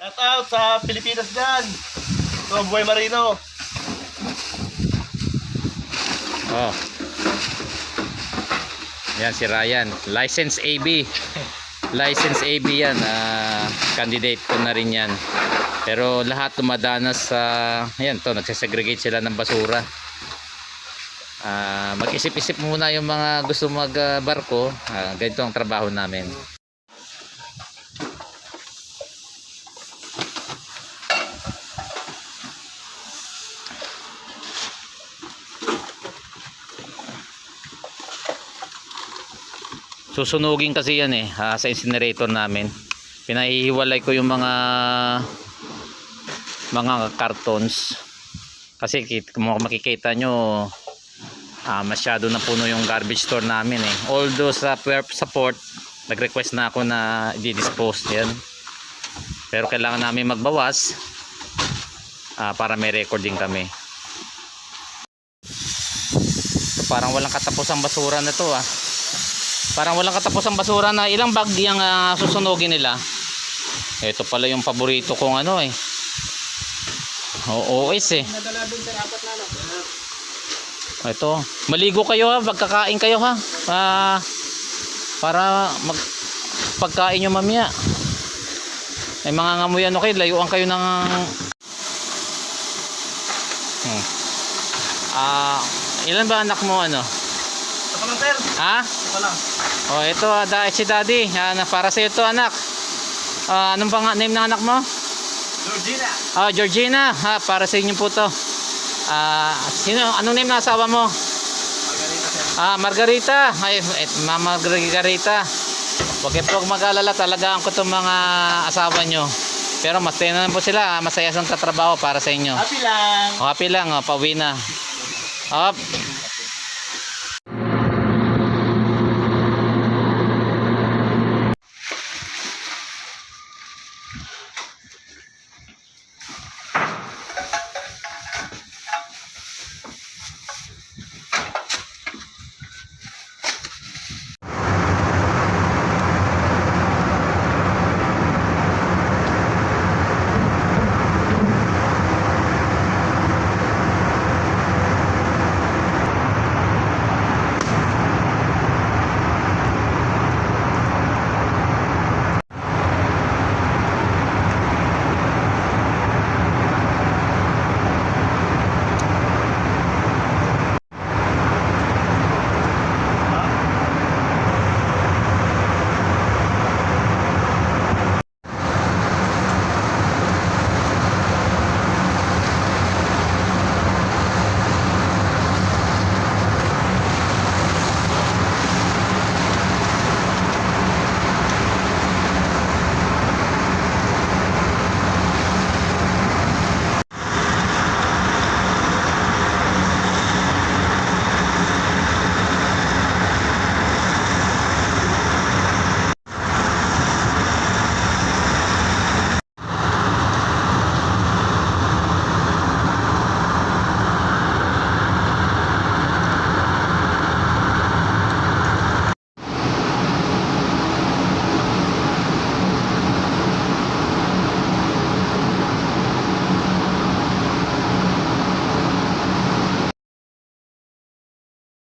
Shout out sa Pilipinas dyan. Ito ang buhay marino. Oh. Yan si Ryan. License AB. License AB yan. Candidate ko na rin yan. Pero lahat dumadanas sa... Ayan to, nagsasegregate sila ng basura. Mag-isip-isip muna yung mga gusto magbarko. Ganito ang trabaho namin. Susunugin kasi yan sa incinerator namin. Pinahihiwalay ko yung mga cartons kasi kung makikita nyo masyado na puno yung garbage store namin although sa support nag-request na ako na i-dispose yan, pero kailangan namin magbawas para may recording kami. So, parang walang katapos ang basura na to Parang walang katapos ang basura na ilang bag yung susunugin nila. Ito pala yung paborito kong OS Ito, maligo kayo pagkakain kayo para pagkain nyo mamaya. Ay mga ngamuyan kayo, layuan kayo ng ilan ba anak mo Ito lang sir. Ha? Ito lang. Oh, ito si Daddy. Para sa ito anak. Anong bang name ng anak mo? Georgina. Georgina. Para sa inyo po to. Anong name ng asawa mo? Margarita sir. Margarita. Ay, Mama Margarita. Huwag po mag-alala, talagaan ko itong mga asawa nyo. Pero mas na po sila. Masaya sa trabaho para sa inyo. Happy lang. Happy lang. Pauwi na.